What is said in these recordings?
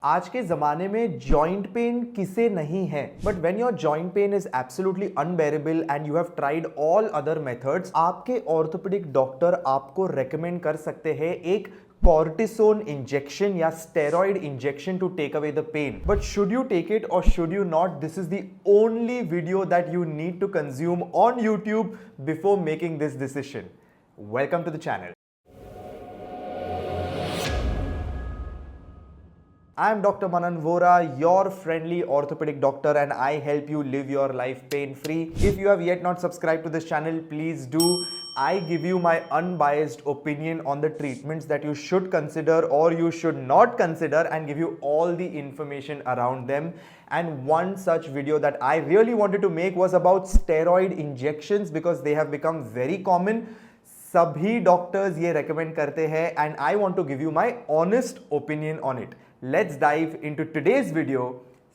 आज के जमाने में जॉइंट पेन किसे नहीं है, but when your joint pain is absolutely unbearable and you have tried all other methods, आपके ऑर्थोपेडिक डॉक्टर आपको रेकमेंड कर सकते हैं एक cortisone injection या steroid injection to take away the pain. But should you take it or should you not? This is the only video that you need to consume on YouTube before making this decision. Welcome to the channel. I am Dr. Manan Vora, your friendly orthopedic doctor, and I help you live your life pain-free. If you have yet not subscribed to this channel, please do. I give you my unbiased opinion on the treatments that you should consider or you should not consider and give you all the information around them. And one such video that I really wanted to make was about steroid injections because they have become very common. सभी doctors ये recommend करते हैं and I want to give you my honest opinion on it. Let's dive into today's video,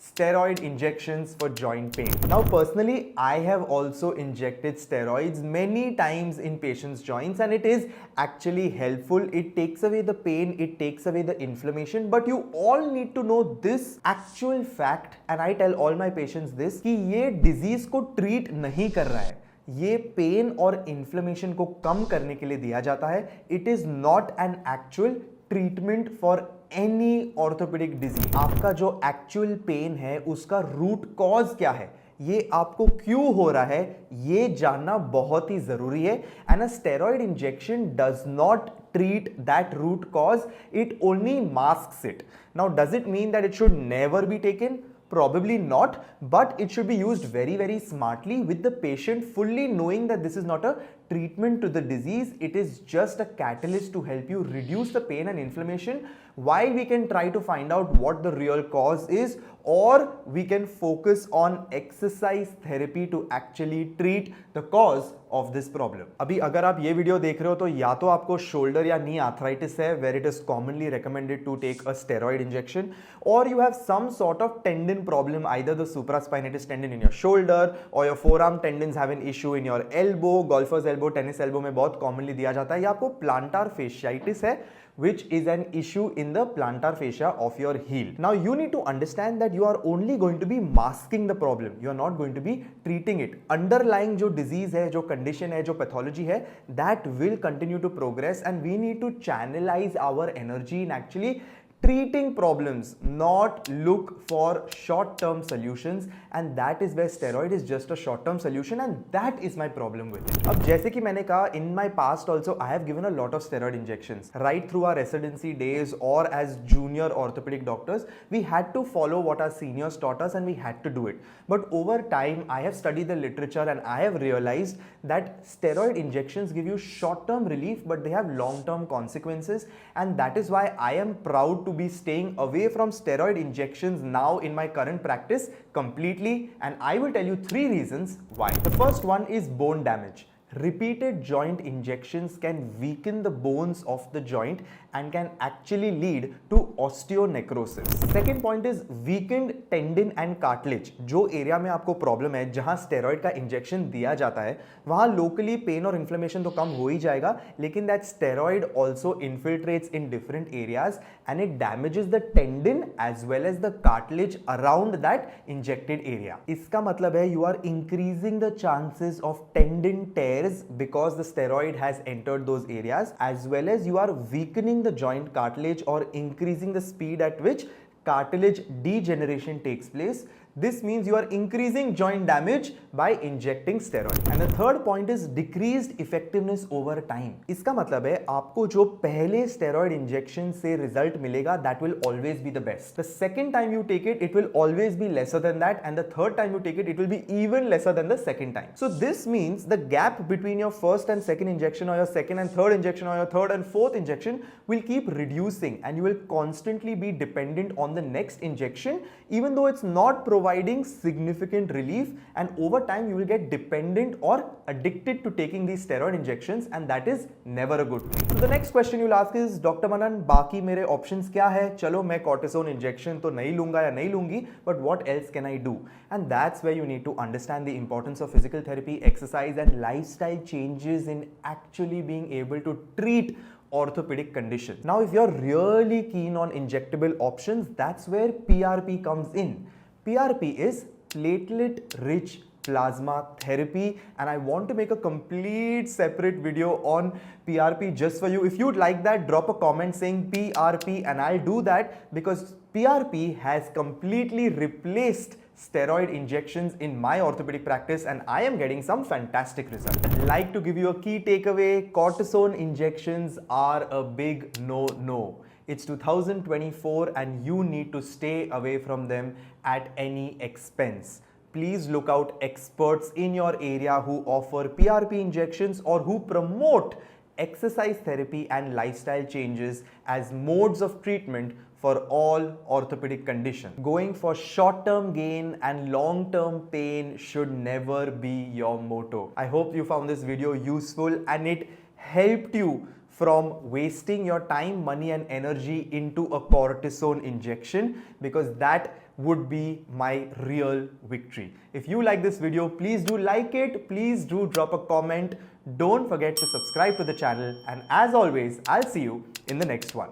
steroid injections for joint pain. Now personally, I have also injected steroids many times in patients' joints and it is actually helpful. It takes away the pain, it takes away the inflammation, but you all need to know this actual fact and I tell all my patients this कि ये disease को treat नहीं कर रहा है, ये pen और inflammation को कम करने के लिए दिया जाता है. It is not an actual treatment for any orthopaedic disease. आपका जो एक्चुअल पेन है उसका रूट कॉज क्या है, ये आपको क्यों हो रहा है, ये जानना बहुत ही जरूरी है. And a steroid injection does not treat that root cause, it only masks it. Now does it mean that it should never be taken? Probably not, but it should be used very, very smartly with the patient fully knowing that this is not a treatment to the disease, it is just a catalyst to help you reduce the pain and inflammation while we can try to find out what the real cause is, or we can focus on exercise therapy to actually treat the cause of this problem. अभी अगर आप ये video देख रहे हो तो या तो आपको शोल्डर या नी आर्थराइटिस है where it is commonly recommended to take a steroid injection, or you have some sort of tendon problem, either the supraspinatus tendon in your shoulder or your forearm tendons have an issue in your elbow. golfer's elbow, tennis elbow में बहुत commonly दिया जाता है, या आपको plantar fasciitis है which is an issue in the plantar fascia of your heel. Now you need to understand that you are only going to be masking the problem, you are not going to be treating it. Underlying जो disease है, जो condition है, जो pathology है, that will continue to progress and we need to channelize our energy in actually treating problems, not look for short-term solutions, and that is where steroid is just a short-term solution and that is my problem with it. अब जैसे कि मैंने कहा, in my past also I have given a lot of steroid injections right through our residency days or as junior orthopedic doctors. We had to follow what our seniors taught us and we had to do it. But over time I have studied the literature and I have realized that steroid injections give you short-term relief but they have long-term consequences, and that is why I am proud to be staying away from steroid injections now in my current practice completely, and I will tell you 3 reasons why. The first one is bone damage. Repeated joint injections can weaken the bones of the joint and can actually lead to osteonecrosis. Second point is weakened tendon and cartilage. जो area में आपको problem है, जहां steroid का injection दिया जाता है, वहां लोकली पेन और इन्फ्लेमेशन तो कम हो ही जाएगा, लेकिन that steroid also infiltrates in different areas and it damages the tendon as well as the cartilage around that injected area. इसका मतलब है you are increasing the chances of tendon tear because the steroid has entered those areas, as well as you are weakening the joint cartilage or increasing the speed at which cartilage degeneration takes place. This means you are increasing joint damage by injecting steroid. And the third point is decreased effectiveness over time. इसका मतलब है आपको जो पहले steroid injection से result मिलेगा, that will always be the best. The second time you take it, it will always be lesser than that, and the third time you take it, it will be even lesser than the second time. So this means the gap between your first and second injection, or your second and third injection, or your third and fourth injection will keep reducing, and you will constantly be dependent on the next injection, even though it's not providing significant relief, and over time you will get dependent or addicted to taking these steroid injections, and that is never a good thing. So the next question you'll ask is, Dr. Manan, बाकी मेरे options क्या है? चलो मैं cortisone injection तो नहीं लूंगा या नहीं लूंगी, but what else can I do? And that's where you need to understand the importance of physical therapy, exercise and lifestyle changes in actually being able to treat orthopedic conditions. Now, if you're really keen on injectable options, that's where PRP comes in. PRP is platelet-rich plasma therapy, and I want to make a complete separate video on PRP just for you. If you'd like that, drop a comment saying PRP and I'll do that, because PRP has completely replaced steroid injections in my orthopedic practice and I am getting some fantastic results. I'd like to give you a key takeaway. Cortisone injections are a big no-no. It's 2024 and you need to stay away from them at any expense. Please look out experts in your area who offer PRP injections or who promote exercise therapy and lifestyle changes as modes of treatment for all orthopedic conditions. Going for short-term gain and long-term pain should never be your motto. I hope you found this video useful and it helped you from wasting your time, money and energy into a cortisone injection, because that would be my real victory. If you like this video, please do like it, please do drop a comment, don't forget to subscribe to the channel, and as always, I'll see you in the next one.